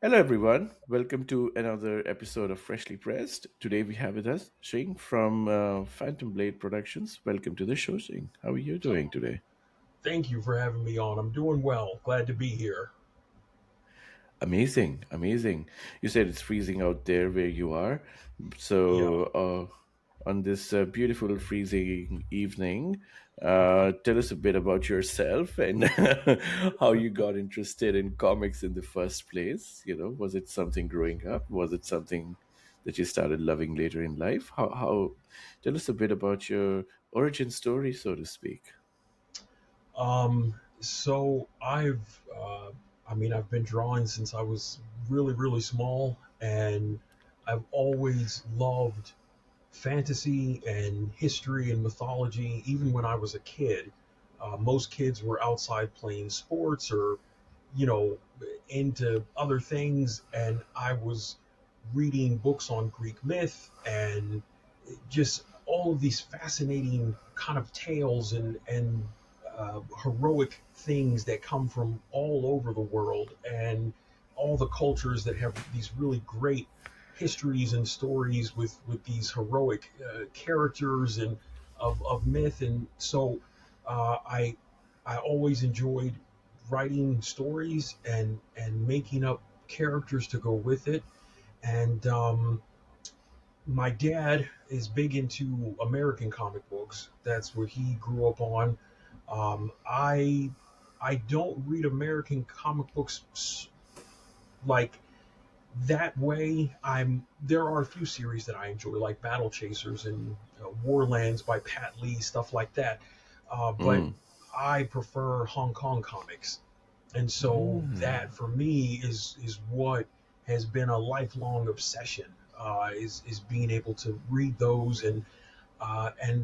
Hello, everyone. Welcome to another episode of Freshly Pressed. Today we have with us Shing from Phantom Blade Productions. Welcome to the show, Shing. How are you doing today? Thank you for having me on. I'm doing well. Glad to be here. Amazing, amazing. You said it's freezing out there where you are. Yeah. On this beautiful freezing evening, tell us a bit about yourself and how you got interested in comics in the first place. Was it something growing up? Was it something that you started loving later in life? Tell us a bit about your origin story, so to speak. So I've been drawing since I was really, really small, and I've always loved fantasy and history and mythology. Even when I was a kid, most kids were outside playing sports or, you know, into other things, and I was reading books on Greek myth and just all of these fascinating kind of tales and heroic things that come from all over the world and all the cultures that have these really great histories and stories with these heroic characters and of myth. And so I always enjoyed writing stories and making up characters to go with it. And my dad is big into American comic books. That's what he grew up on. I don't read American comic books like that way. There are a few series that I enjoy, like Battle Chasers and Warlands by Pat Lee, stuff like that. But Mm. I prefer Hong Kong comics, and so that Mm. for me is what has been a lifelong obsession. Is being able to read those, and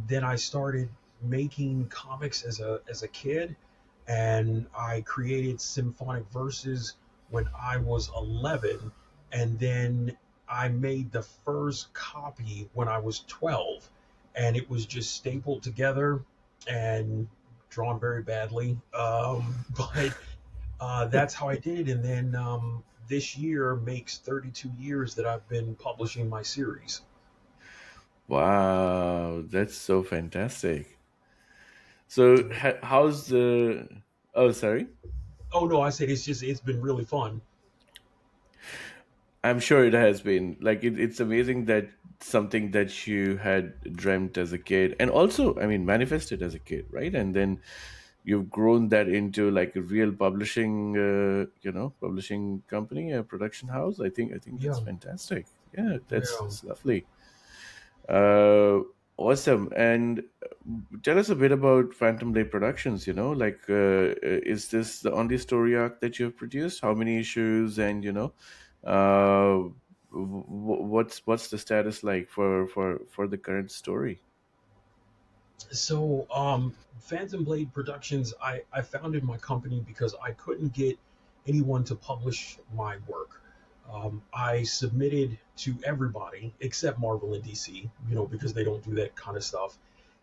then I started making comics as a kid, and I created Ximphonic Versus when I was 11, and then I made the first copy when I was 12, and it was just stapled together and drawn very badly. But that's how I did it. And then this year makes 32 years that I've been publishing my series. Wow, that's so fantastic. So, how's the? Oh, sorry. Oh no, I said it's been really fun. I'm sure it has been. Like it's amazing that something that you had dreamt as a kid, and also, I mean, manifested as a kid, right? And then you've grown that into like a real publishing company, a production house. I think that's Yeah, fantastic. Yeah, that's yeah. that's lovely. Uh, awesome. And tell us a bit about Phantom Day Productions. Is this the only story arc that you've produced? How many issues? And uh, what's the status like for the current story? So, Phantom Blade Productions, I founded my company because I couldn't get anyone to publish my work. I submitted to everybody except Marvel and DC, because they don't do that kind of stuff.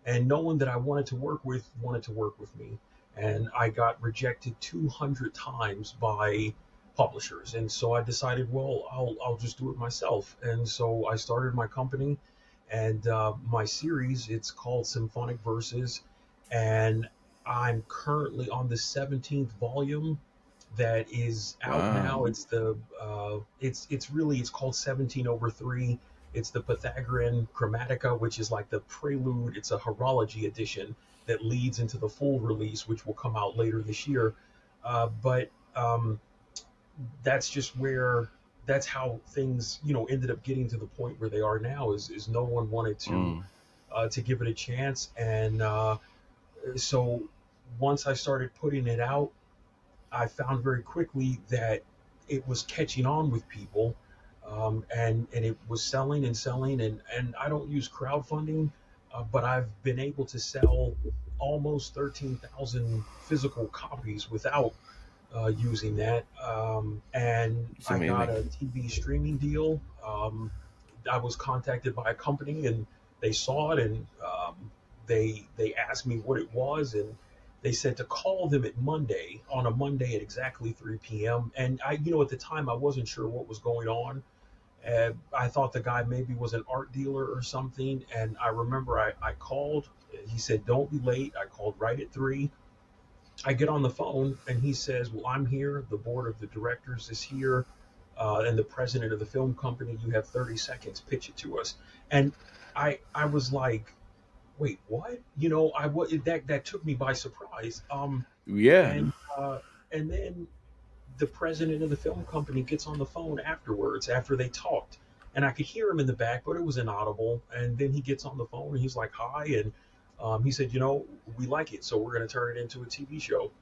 And no one that I wanted to work with wanted to work with me. And I got rejected 200 times by publishers. And so I decided, well, I'll just do it myself. And so I started my company and my series. It's called Ximphonic Versus, and I'm currently on the 17th volume that is out now. Wow. It's called 17 over 3. It's the Pythagorean Chromatica, which is like the prelude. It's a horology edition that leads into the full release, which will come out later this year. But um, that's just where that's how things ended up getting to the point where they are now. Is no one wanted Mm. to give it a chance, and so once I started putting it out, I found very quickly that it was catching on with people, and it was selling and selling. And I don't use crowdfunding, but I've been able to sell almost 13,000 physical copies without using that. And It's I got amazing. a TV streaming deal. I was contacted by a company, and they saw it, and they asked me what it was, and they said to call them at Monday on a Monday at exactly 3 p.m. And at the time I wasn't sure what was going on. I thought the guy maybe was an art dealer or something. And I remember I called. He said, "Don't be late." I called right at 3. I get on the phone and he says, "Well, I'm here. The board of the directors is here, and the president of the film company. You have 30 seconds. Pitch it to us." And I was like, "Wait, what?" That took me by surprise. Yeah. And then the president of the film company gets on the phone afterwards after they talked, and I could hear him in the back, but it was inaudible. And then he gets on the phone and he's like, "Hi," and he said, "We like it, so we're going to turn it into a TV show."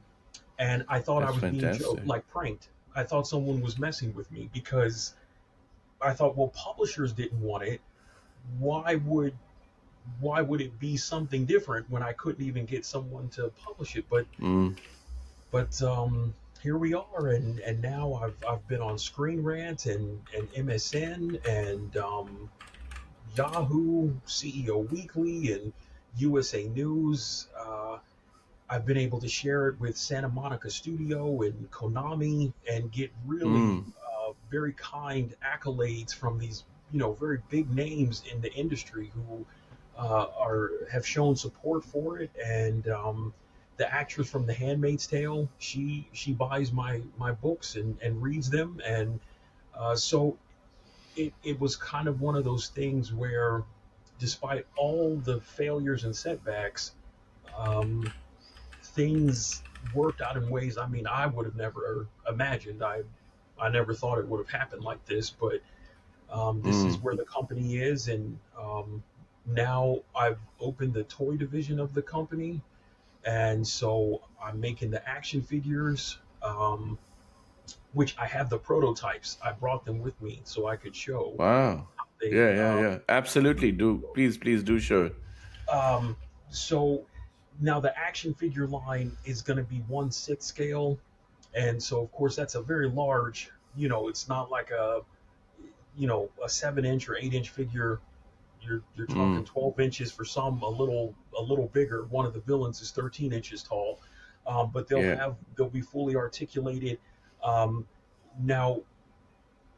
And I thought I That's was being fantastic. like pranked. I thought someone was messing with me because I thought, well, publishers didn't want it. Why would why would it be something different when I couldn't even get someone to publish it? Mm. But here we are, and now I've been on Screen Rant and MSN and Yahoo, CEO Weekly, and USA News. I've been able to share it with Santa Monica Studio and Konami and get really Mm. very kind accolades from these very big names in the industry who are have shown support for it. And the actress from The Handmaid's Tale, she buys my books and reads them. And so it was kind of one of those things where, despite all the failures and setbacks, um, things worked out in ways, I mean, I would have never imagined. I never thought it would have happened like this, but this is Mm. where the company is. And now I've opened the toy division of the company, and so I'm making the action figures, which I have the prototypes. I brought them with me so I could show Wow. they. Yeah, yeah, yeah. Absolutely. Do please, please do show it. Um, so now the action figure line is going to be 1/6 scale, and so of course that's a very large. It's not like a 7 inch or 8 inch figure. You're talking Mm. 12 inches for some, a little bigger. One of the villains is 13 inches tall, but Yeah. they'll be fully articulated. Um, Now,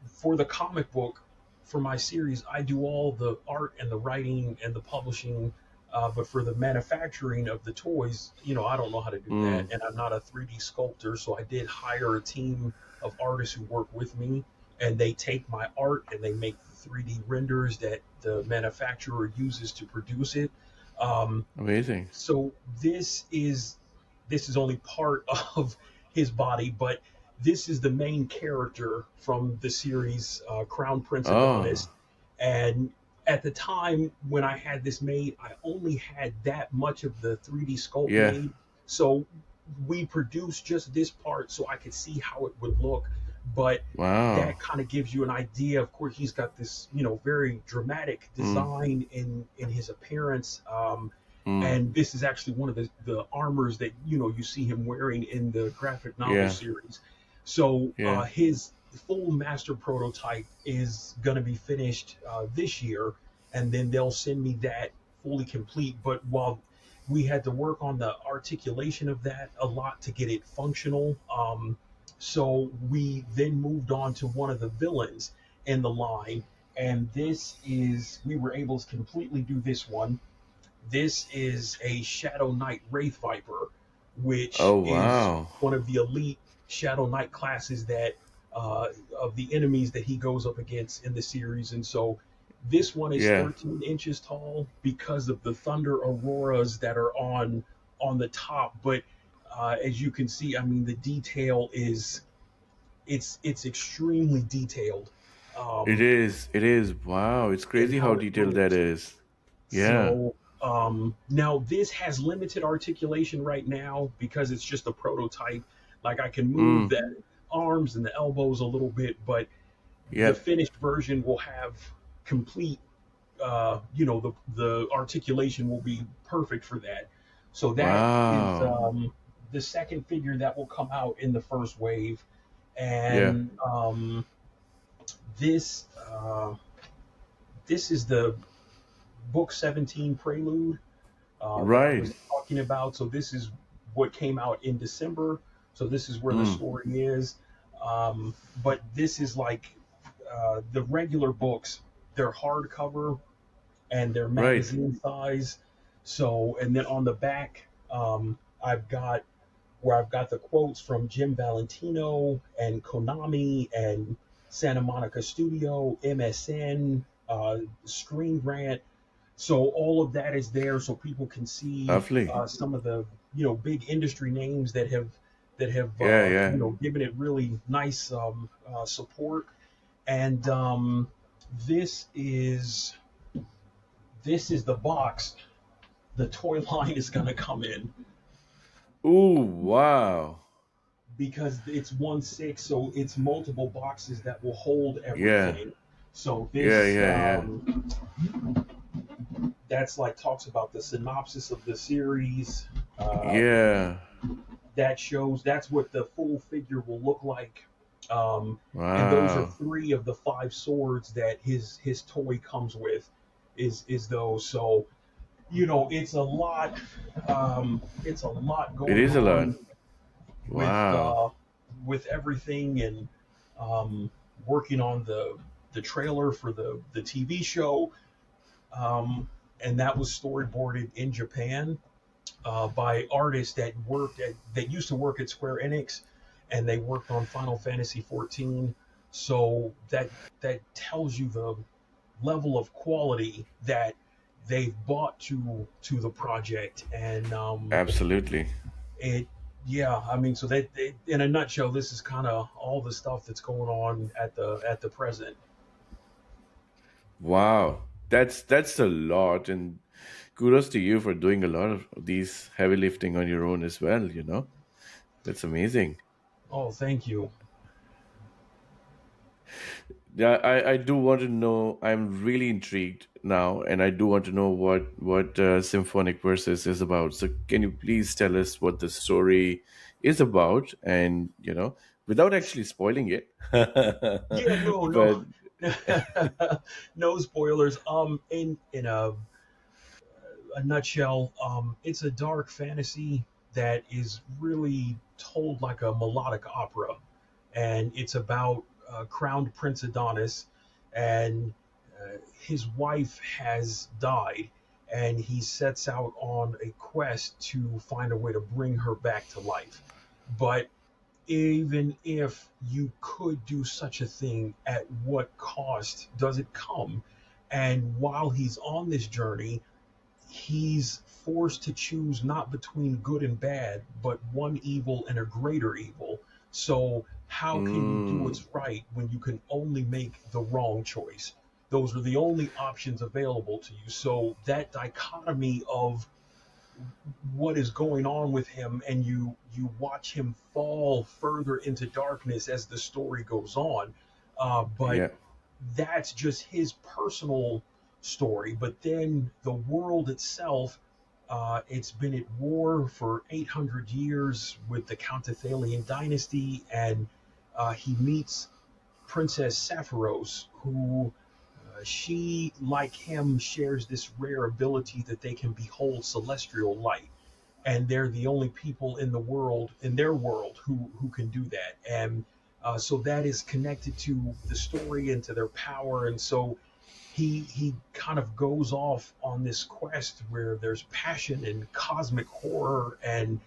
for the comic book, for my series, I do all the art and the writing and the publishing. But for the manufacturing of the toys, I don't know how to do that, Mm. and I'm not a 3D sculptor. So I did hire a team of artists who work with me, and they take my art and they make the 3D renders that the manufacturer uses to produce it. Um, Amazing. so this is only part of his body, but this is the main character from the series, Crown Prince Oh, Adonis. And at the time when I had this made, I only had that much of the 3D sculpt yeah. made. So we produced just this part so I could see how it would look. But that Wow. kind of gives you an idea. Of course, he's got this, very dramatic Mm. design in his appearance. Mm. And this is actually one of the armors that you see him wearing in the graphic novel Yeah. series. So Yeah. his full master prototype is going to be finished this year, and then they'll send me that fully complete. But while we had to work on the articulation of that a lot to get it functional, so we then moved on to one of the villains in the line. And we were able to completely do this one. This is a Shadow Knight Wraith Viper, which Oh, is wow. one of the elite Shadow Knight classes that of the enemies that he goes up against in the series. And so this one is Yeah. 13 inches tall because of the thunder auroras that are on the top. But As you can see, I mean, the detail is it's extremely detailed. It Um, is. It is. Wow. It's in crazy how how it detailed that moves. is. Yeah. So now this has limited articulation right now because it's just a prototype. Like I can move Mm. the arms and the elbows a little bit, but the Yeah. finished version will have complete. The articulation will be perfect for that. So that is Wow. the second figure that will come out in the first wave, Yeah. and this this is the book 17 prelude that I Right. was talking about. So this is what came out in December. So this is where the Mm. story is. But this is like the regular books. They're hardcover and they're Right. magazine size. So and then on the back, I've got where I've got the quotes from Jim Valentino and Konami and Santa Monica Studio, MSN, Screen Grant. So all of that is there, so people can see Lovely. some of the big industry names that have Yeah. Yeah. given it really nice support. And this is this is the box the toy line is going to come in Ooh. Wow. because it's 1/6, so it's multiple boxes that will hold Yeah. everything. So Yeah. this Yeah. Yeah. that's like talks about the synopsis of the series. Uh, Yeah. that shows that's what the full figure will look like. And those are Wow. three of the five swords that his toy comes with. Is those so it's a lot. It's a lot It going is a lot. on with Wow. with everything and um, working on the trailer for the TV show. And that was storyboarded in Japan by artists that used to work at Square Enix, and they worked on Final Fantasy 14. So that tells you the level of quality that they've brought to the project, and Absolutely. it yeah, I mean, so in a nutshell, this is kind of all the stuff that's going on at the present. Wow. That's a lot, and kudos to you for doing a lot of these heavy lifting on your own as well, you know. That's amazing. Oh, thank you. Yeah, I do want to know. I'm really intrigued now, and I do want to know what Symphonic Versus is about. So, can you please tell us what the story is about, and without actually spoiling it? Yeah, no, no, But no spoilers. In a nutshell, it's a dark fantasy that is really told like a melodic opera, and it's about crowned Prince Adonis, and his wife has died, and he sets out on a quest to find a way to bring her back to life. But even if you could do such a thing, at what cost does it come? And while he's on this journey, he's forced to choose not between good and bad, but one evil and a greater evil. So, how can you do mm, what's right when you can only make the wrong choice? Those are the only options available to you. So, that dichotomy of what is going on with him, and you watch him fall further into darkness as the story goes on. But yeah, that's just his personal story. But then the world itself, it's been at war for 800 years with the Counterthalian dynasty, and he meets Princess Sapphirose, who she, like him, shares this rare ability that they can behold celestial light, and they're the only people in the world, in their world, who can do that. And so that is connected to the story and to their power. And so he kind of goes off on this quest where there's passion and cosmic horror, and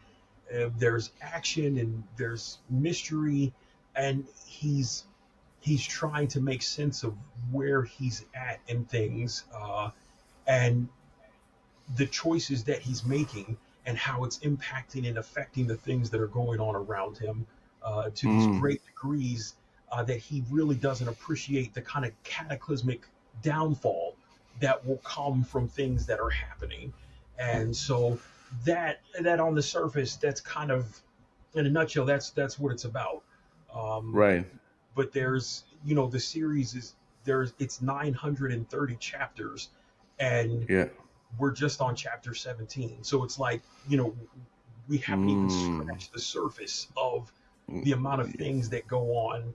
there's action and there's mystery, and he's trying to make sense of where he's at in things, and the choices that he's making. and how it's impacting and affecting the things that are going on around him to these Mm. great degrees that he really doesn't appreciate the kind of cataclysmic downfall that will come from things that are happening. And so that on the surface, that's kind of in a nutshell, that's what it's about. Um, Right. but there's the series is there's it's 930 chapters, and Yeah. we're just on chapter 17. So it's like we haven't even Mm. scratched the surface of Mm. the amount of things that go on.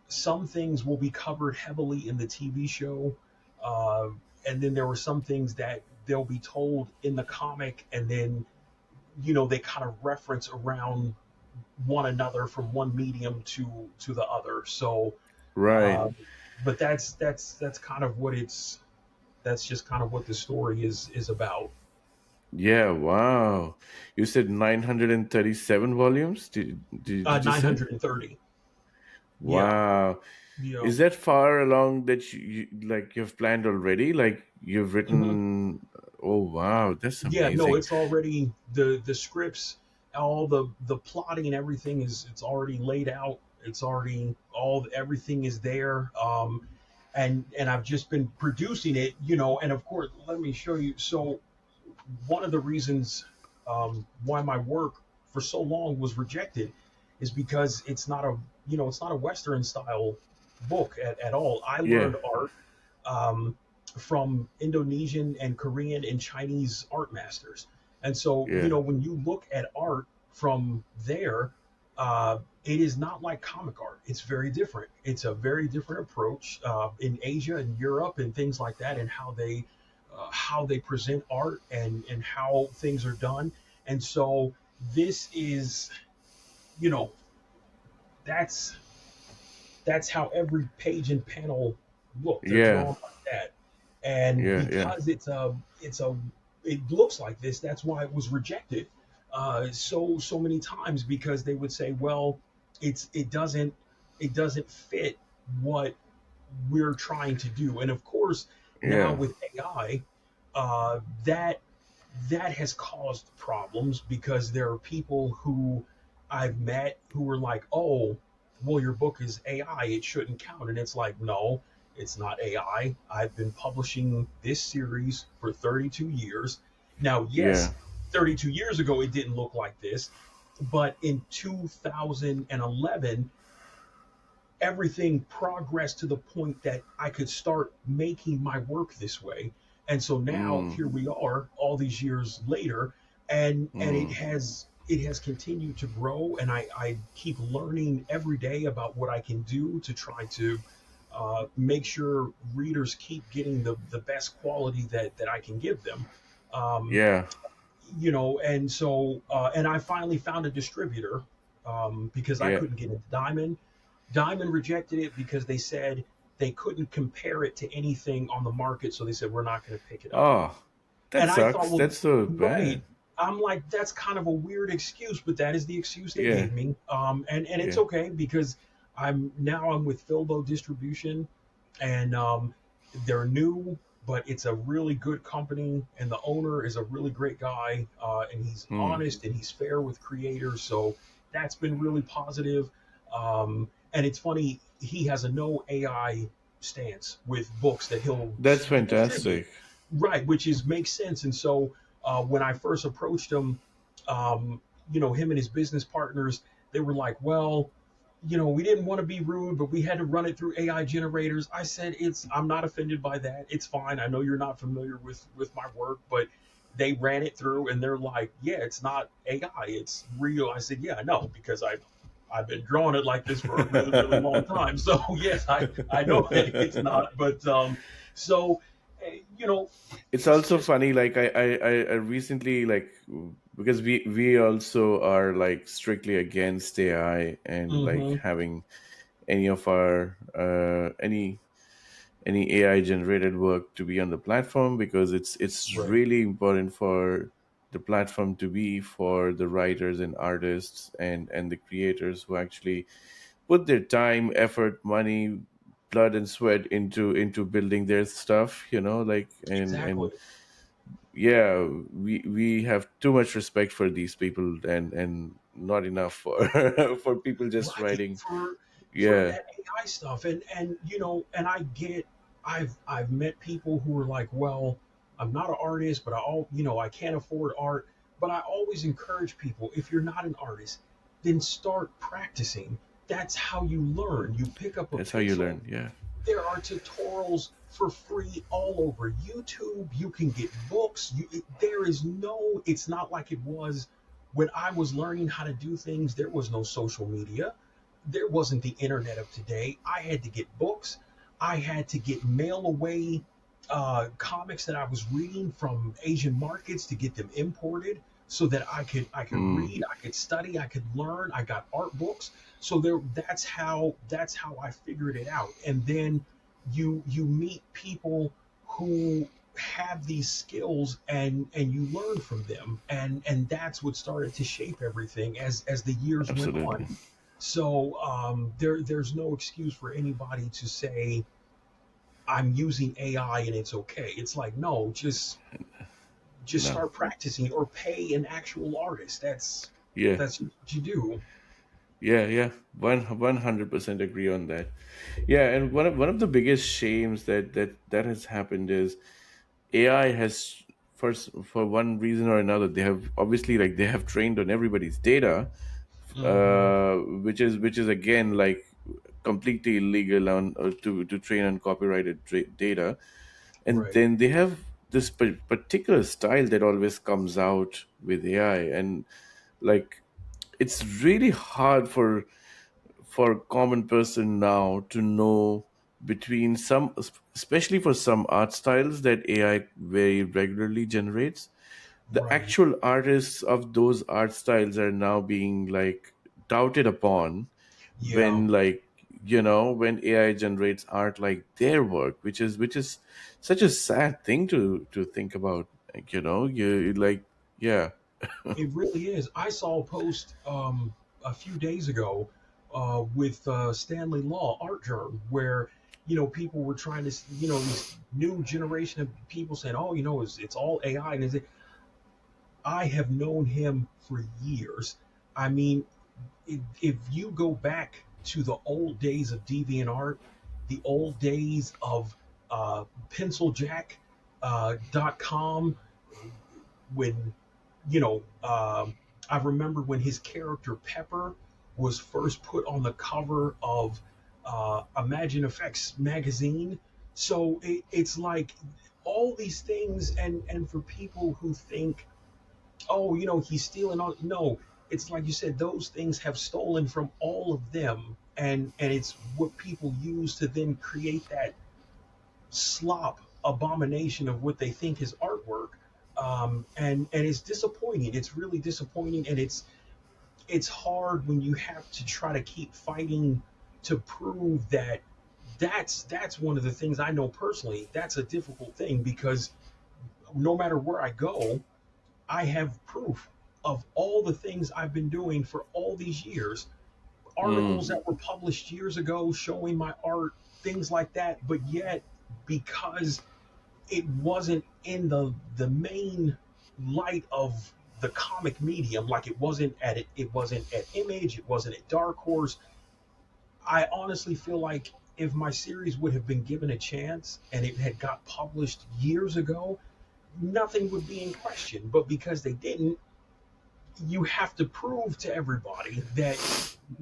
Some things will be covered heavily in the TV show, uh, and then there were some things that they'll be told in the comic, and then they kind of reference around one another from one medium to the other. So, Right. um, but that's kind of what it's that's just kind of what the story is about. Yeah. Wow. You said 937 volumes. Did you say? 930. Yeah, Wow. yeah. Is that far along that like you've planned already? Like you've Mhm. written? Oh wow, that's Yeah, no, amazing. it's already the scripts, all the plotting and everything is it's already laid out. It's already all everything is there. And I've just been producing it, and of course, let me show you. So one of the reasons why my work for so long was rejected is because it's not a Western style book at all. I Yeah. learned art um, from Indonesian and Korean and Chinese art masters. And so, Yeah. when you look at art from there, it is not like comic art. It's very different. It's a very different approach in Asia and Europe and things like that, and how they present art and how things are done. And so, this is, you know, that's that's how every page and panel look. They're Yeah. drawn like that, and Yeah. Yeah. because it looks like this, that's why it was rejected so many times, because they would say, well, it doesn't fit what we're trying to do. And of course, now Yeah. with AI, that has caused problems, because there are people who I've met who were like, "Oh, well, your book is AI; it shouldn't count." And it's like, no, it's not AI. I've been publishing this series for 32 years. Now, Yeah. yes, 32 years ago it didn't look like this, but in 2011 everything progressed to the point that I could start making my work this way. And so now Mm. here we are all these years later, and it Mm. has continued to grow, and I keep learning every day about what I can do to try to make sure readers keep getting the best quality that I can give them. Um, Yeah. and so and I finally found a distributor because I Yeah. couldn't get into Diamond. Diamond rejected it because they said they couldn't compare it to anything on the market, so they said we're not going to pick it up. Oh, that And I thought, sucks. well, That's so right. bad. I'm like, that's kind of a weird excuse, but that is the excuse they Yeah. gave me. And it's Yeah. okay, because I'm with Filbo Distribution, and they're new, but it's a really good company, and the owner is a really great guy, and he's Hmm. honest and he's fair with creators, so that's been really positive. And it's funny, he has a no AI stance with books that he'll That's distribute, fantastic. right? Which is makes sense. And so when I first approached him, um, him and his business partners, they were like, well, we didn't want to be rude, but we had to run it through AI generators. I said, I'm not offended by that. It's fine. I know you're not familiar with my work, but they ran it through, and they're like, yeah, it's not AI, it's real. I said, yeah, I know, because I've been drawing it like this for a really, really long time. So yes, I know that it's not. But so you know, It's it's also just funny, like I recently, like, because we also are like strictly against AI and like hmm having any of our any AI generated work to be on the platform, because it's right, really important for the platform to be for the writers and artists and the creators who actually put their time, effort, money, blood and sweat into building their stuff, like and exactly. yeah, we have too much respect for these people, and not enough for for people just right, writing. for Yeah, that AI stuff. And and I get, I've met people who are like, well, I'm not an artist, but I can't afford art. But I always encourage people, if you're not an artist, then start practicing. That's how you learn. You pick up a that's how you pencil. learn. Yeah, There are tutorials for free all over YouTube. You can get books. There is no, it's not like it was when I was learning how to do things. There was no social media. There wasn't the internet of today. I had to get books. I had to get mail away comics that I was reading from Asian markets to get them imported so that I could mm, read, I could study, I could learn. I got art books. So there, that's how I figured it out. And then you meet people who have these skills, and you learn from them, and that's what started to shape everything as the years went absolutely. on. So there's no excuse for anybody to say I'm using AI and it's okay. It's like, no, just No. start practicing or pay an actual artist. That's Yeah. that's what you do. Yeah, yeah, 100% agree on that. Yeah, and one of the biggest shames that has happened is AI has, for one reason or another, they have obviously, like, they have trained on everybody's data, Hmm. which is again, like, completely illegal on, to train on copyrighted data, and Right. then they have this particular style that always comes out with AI, and, like, it's really hard for common person now to know between some, especially for some art styles that AI very regularly generates. The Right. actual artists of those art styles are now being, like, doubted upon Yeah. when, like, when AI generates art like their work, which is such a sad thing to think about. Like, you, like, yeah. It really is. I saw a post a few days ago with Stanley Law Art Journal, where people were trying to, this new generation of people saying, oh, it's all AI. And I have known him for years. I mean, if you go back to the old days of DeviantArt, the old days of penciljack.com, when you know, I remember when his character Pepper was first put on the cover of Imagine Effects magazine. So it's like all these things, and for people who think, oh, he's stealing all. No, it's like you said, those things have stolen from all of them, and it's what people use to then create that slop abomination of what they think is artwork. And it's disappointing. It's really disappointing, and it's hard when you have to try to keep fighting to prove that. That's one of the things I know personally. That's a difficult thing because no matter where I go, I have proof of all the things I've been doing for all these years. Articles Mm, that were published years ago showing my art, things like that. But yet, because it wasn't in the main light of the comic medium, like it wasn't at Image, it wasn't at Dark Horse. I honestly feel like if my series would have been given a chance and it had got published years ago, nothing would be in question. But because they didn't, you have to prove to everybody that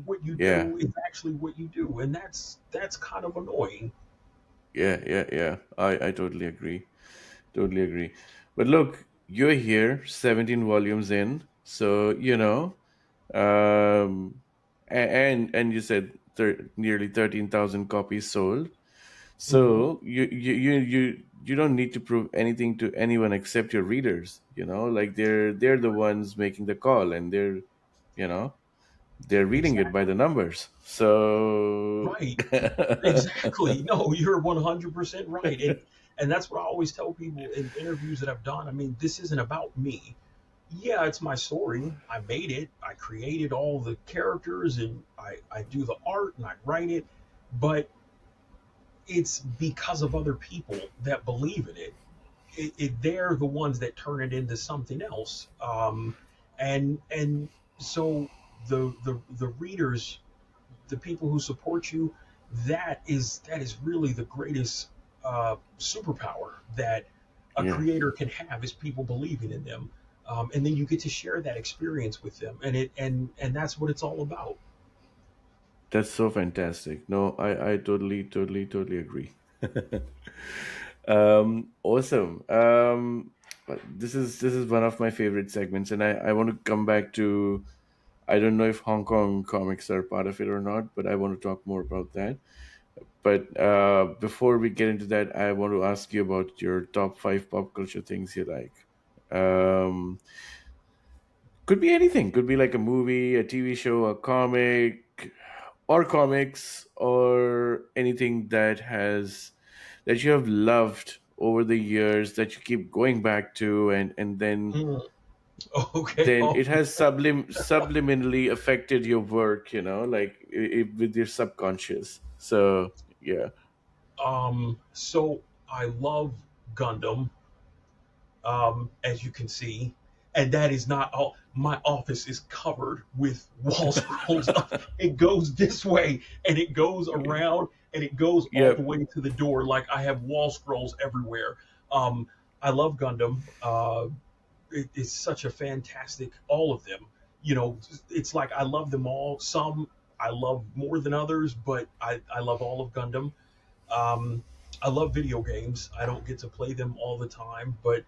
what you yeah, do is actually what you do, and that's kind of annoying. yeah, yeah, yeah. I totally agree. Totally agree. But look, you're here, 17 volumes in, so, and you said nearly 13,000 copies sold. Hmm. So you don't need to prove anything to anyone except your readers. Like, they're the ones making the call, and you know they're reading it by Exactly. the numbers. So Right. Exactly. No, you're 100% right. And that's what I always tell people in interviews that I've done. I mean, this isn't about me. Yeah, it's my story. I made it. I created all the characters, and I do the art and I write it, but it's because of other people that believe in it. they're the ones that turn it into something else. And so the readers, the people who support you, that is really the greatest superpower that a Yeah, creator can have, is people believing in them. And then you get to share that experience with them, and that's what it's all about. that's so fantastic. No, I totally agree. Awesome. This is one of my favorite segments, and I want to come back to. I don't know if Hong Kong comics are part of it or not, but I want to talk more about that. But before we get into that, I want to ask you about your top five pop culture things you like. Um, could be anything. Could be like a movie, a TV show, a comic, or comics, or anything that you have loved over the years that you keep going back to, and Mm. Okay. then it has subliminally affected your work. Like with your subconscious. So yeah. So I love Gundam, as you can see, and that is not all. My office is covered with wall scrolls. It goes this way, and it goes around, and it goes all the Yep. way to the door. Like, I have wall scrolls everywhere. I love Gundam. It's such a fantastic, all of them. It's like I love them all. Some I love more than others, but I love all of Gundam. Um, I love video games. I don't get to play them all the time, but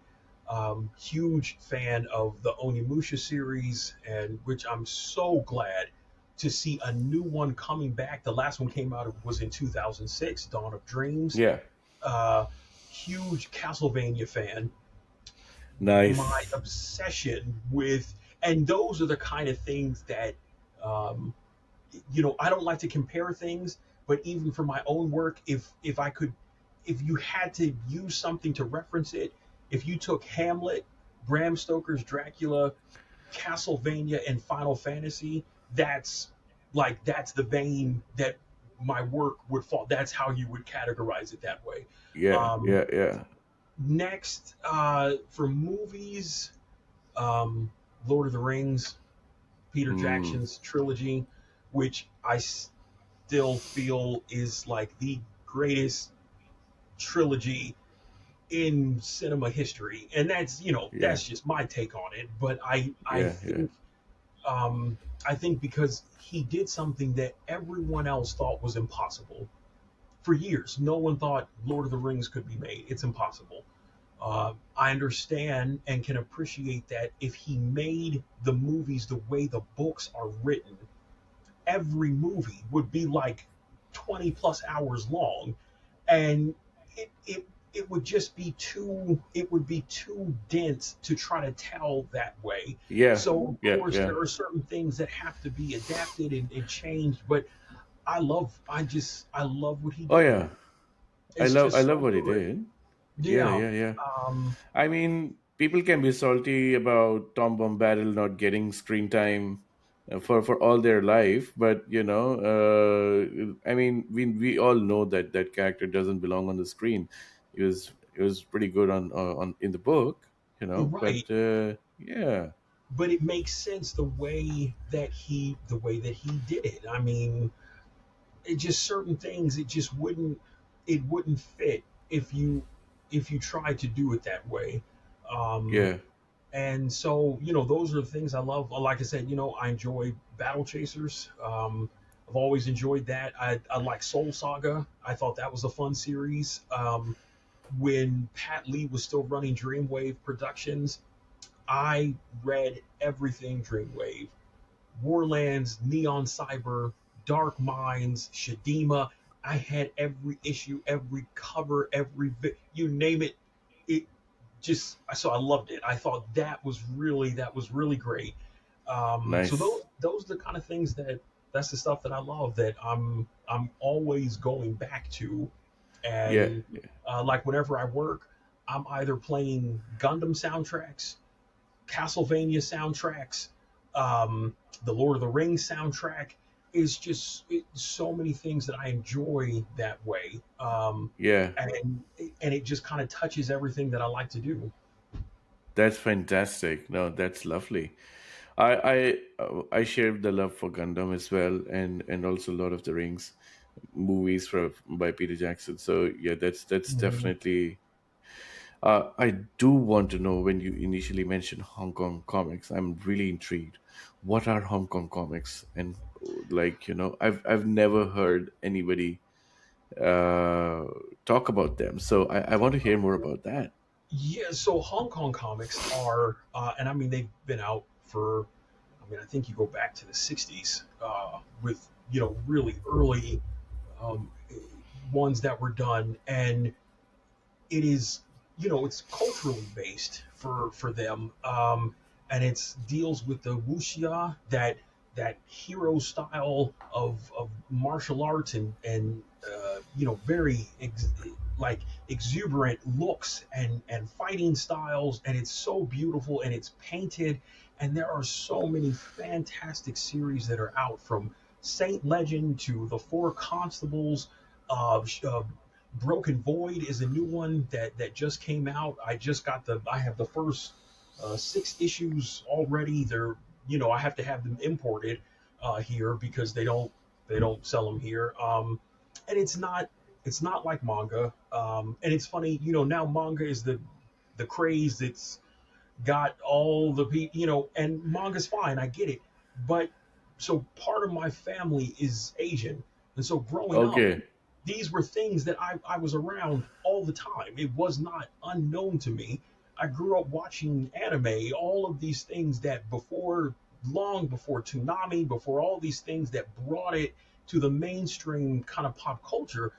huge fan of the Onimusha series, and which I'm so glad to see a new one coming back. The last one came out was in 2006, Dawn of Dreams. Yeah. Uh, Huge Castlevania fan. My Nice. obsession with, and those are the kind of things that, um, I don't like to compare things, but even for my own work, if I could, if you had to use something to reference it, if you took Hamlet, Bram Stoker's Dracula, Castlevania, and Final Fantasy, that's the vein that my work would fall. That's how you would categorize it that way. Yeah, Um, yeah, yeah. Next, for movies, um, Lord of the Rings, Peter Mm, Jackson's trilogy, which I still feel is like the greatest trilogy in cinema history, and yeah, that's just my take on it. But yeah, yeah, I think because he did something that everyone else thought was impossible for years. No one thought Lord of the Rings could be made. It's impossible. I understand and can appreciate that if he made the movies the way the books are written, every movie would be like 20 plus hours long, and it would just be too dense to try to tell that way. yeah, So of yeah, course yeah. there are certain things that have to be adapted and changed, but I love what he Oh did. yeah, I It's love I just love so what he good. did. Yeah, Yeah. yeah, yeah. um I mean, people can be salty about Tom Bombadil not getting screen time for all their life, but I mean, we all know that that character doesn't belong on the screen. It was pretty good on in the book, right. but yeah, But it makes sense the way that he did it. I mean, it just, certain things, it wouldn't fit if you tried to do it that way. um yeah, and so, those are the things I love. Like I said, I enjoy Battle Chasers. I've always enjoyed that. I like Soul Saga. I thought that was a fun series. When Pat Lee was still running Dreamwave Productions, I read everything Dreamwave: Warlands, Neon Cyber, Dark Minds, Shadima. I had every issue, every cover, you name it. It just, so I loved it. I thought that was really great. So those nice. those are the kind of things that's the stuff that I love, that I'm always going back to. Yeah, And like, whenever I work, I'm either playing Gundam soundtracks, Castlevania soundtracks, the Lord of the Rings soundtrack, is just so many things that I enjoy that way, Yeah, and it just kind of touches everything that I like to do. that's fantastic. No, that's lovely. I share the love for Gundam as well, and also Lord of the Rings movies from by Peter Jackson. So yeah, that's Hmm. definitely. I do want to know when you initially mentioned Hong Kong comics. I'm really intrigued. What are Hong Kong comics? And like I've never heard anybody uh, talk about them. So I want to hear more about that. Yeah, so Hong Kong comics are, and I mean they've been out for, I mean I think you go back to the '60s with really early um, ones that were done, and it is it's culturally based for them, and it's deals with the wuxia, that hero style of martial arts, and very like exuberant looks and fighting styles, and it's so beautiful, and it's painted, and there are so many fantastic series that are out, from Saint Legend to the Four Constables. Broken Void is a new one that just came out. I have the first 6 issues already. I have to have them imported here because they don't sell them here. And it's not like manga. And it's funny, now manga is the craze that's got all the people, and manga's fine. I get it, but so part of my family is Asian, and so growing up, Okay. these were things that I was around all the time. It was not unknown to me. I grew up watching anime, all of these things that long before Toonami, before all these things that brought it to the mainstream kind of pop culture,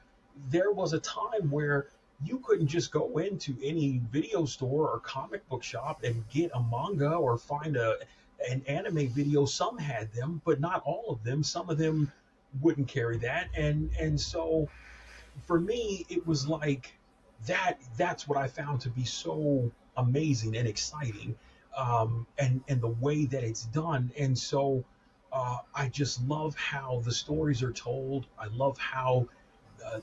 there was a time where you couldn't just go into any video store or comic book shop and get a manga or find an anime video. Some had them, but not all of them. Some of them wouldn't carry that, and so for me it was like that's what I found to be so amazing and exciting, and the way that it's done. And so I just love how the stories are told. I love how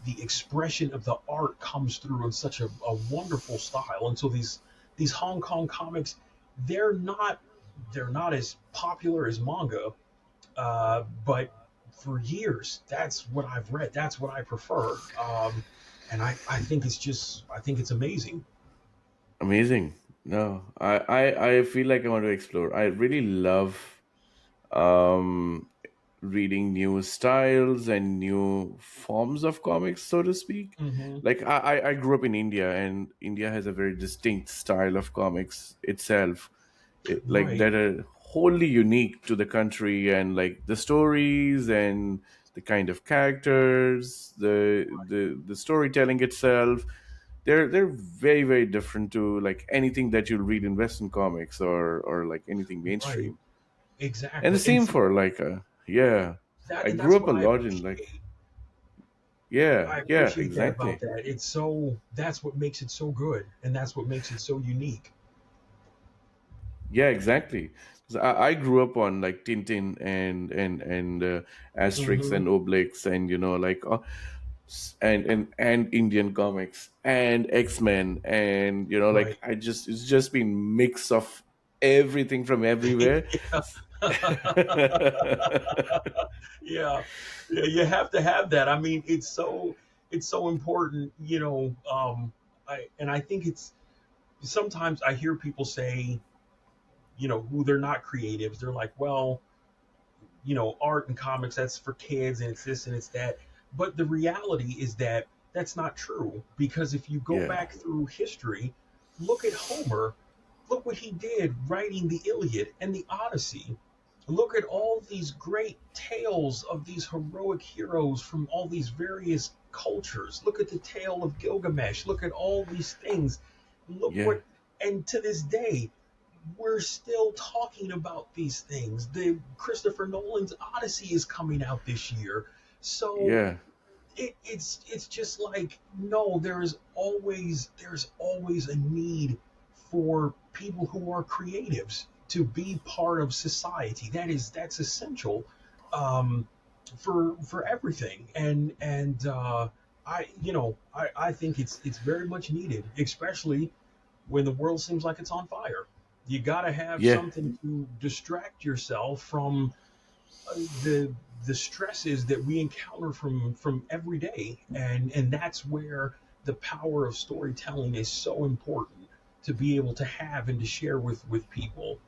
the expression of the art comes through in such a wonderful style. And so these Hong Kong comics, they're not they're not as popular as manga, but for years, that's what I've read. That's what I prefer. And I think I think it's amazing. Amazing. No, I feel like I want to explore. I really love um, reading new styles and new forms of comics, so to speak. Hmm. Like I grew up in India, and India has a very distinct style of comics itself, like Right, that are wholly unique to the country, and like the stories and the kind of characters, the storytelling itself. They're very very different to like anything that you'll read in Western comics or like anything right, mainstream. And the exactly. And same for like yeah, I and grew that's up what a I lot in like appreciate. yeah, I yeah, appreciate that about exactly. that. That's what makes it so good, and that's what makes it so unique. Yeah, exactly. 'Cause I grew up on like Tintin and Asterix Hmm. and Obelix, and like and Indian comics and X-Men, and like Right. I just it's just been mix of everything from everywhere. Yeah, yeah, you have to have that. I mean, it's so important, I think it's sometimes I hear people say, who they're not creatives. They're like, well, art and comics, that's for kids, and it's this and it's that. But the reality is that that's not true, because if you go Yeah, back through history, look at Homer. Look what he did writing the Iliad and the Odyssey. Look at all these great tales of these heroic heroes from all these various cultures. Look at the tale of Gilgamesh. Look at all these things. Look yeah, what, and to this day, we're still talking about these things. The Christopher Nolan's Odyssey is coming out this year. So yeah, it's just like, no, there's always a need for people who are creatives to be part of society. That's essential. um for everything. And I think it's very much needed, especially when the world seems like it's on fire. You got to have Yeah. something to distract yourself from the the stresses that we encounter from every day, and that's where the power of storytelling is so important to be able to have and to share with people.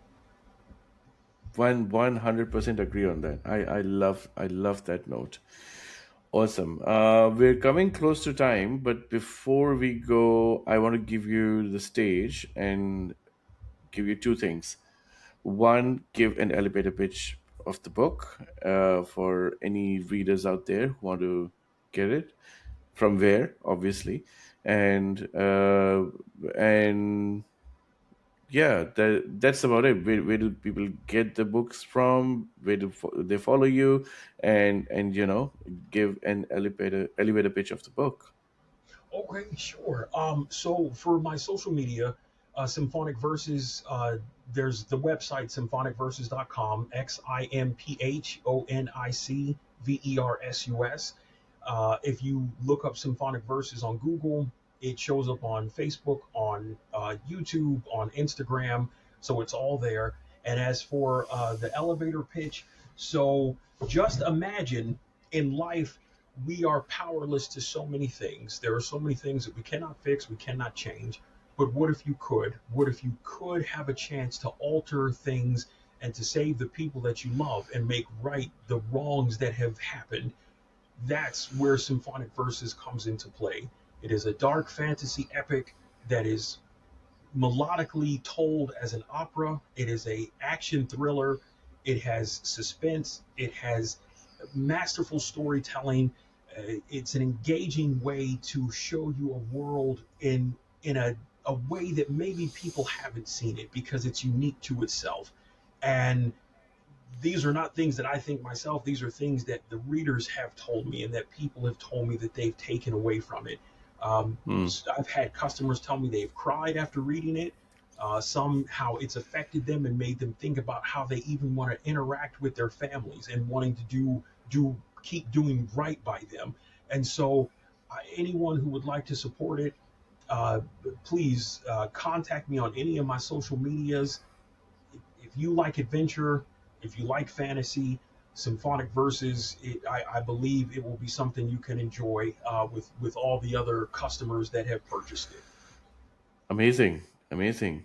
100% agree on that. I love that note. Awesome. We're coming close to time, but before we go, I want to give you the stage and give you two things. One, give an elevator pitch of the book for any readers out there who want to get it. From where, obviously, and yeah, that's about it. Where do people get the books from? Where do they follow you? And give an elevator pitch of the book. Okay, sure. So for my social media, Symphonic Versus, there's the website symphonicversus.com, XimphoniCversus. If you look up Symphonic Versus on Google, it shows up on Facebook, on YouTube, on Instagram. So it's all there. And as for the elevator pitch, so just imagine in life, we are powerless to so many things. There are so many things that we cannot fix, we cannot change. But what if you could? What if you could have a chance to alter things and to save the people that you love and make right the wrongs that have happened? That's where Symphonic Verses comes into play. It is a dark fantasy epic that is melodically told as an opera. It is a action thriller. It has suspense. It has masterful storytelling. It's an engaging way to show you a world in a way that maybe people haven't seen it because it's unique to itself. And these are not things that I think myself. These are things that the readers have told me and that people have told me that they've taken away from it. Um, Hmm. I've had customers tell me they've cried after reading it. Somehow it's affected them and made them think about how they even want to interact with their families and wanting to do keep doing right by them. And so, anyone who would like to support it, uh, please contact me on any of my social medias. If you like adventure, if you like fantasy, Symphonic Verses, I believe it will be something you can enjoy with all the other customers that have purchased it. Amazing, amazing.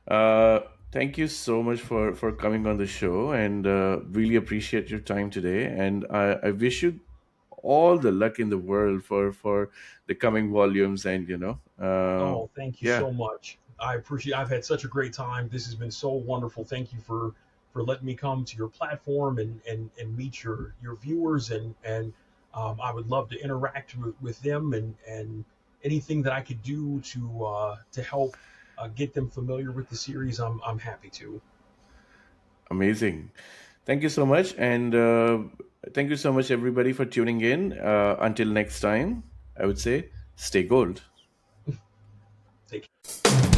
Uh, Thank you so much for coming on the show, and really appreciate your time today. And I wish you all the luck in the world for the coming volumes. And Oh, thank you yeah, so much. I appreciate. I've had such a great time. This has been so wonderful. Thank you for letting me come to your platform and meet your viewers and I would love to interact with them and anything that I could do to help get them familiar with the series. I'm happy to. amazing. Thank you so much, and thank you so much, everybody, for tuning in. Until next time, I would say, stay gold. Take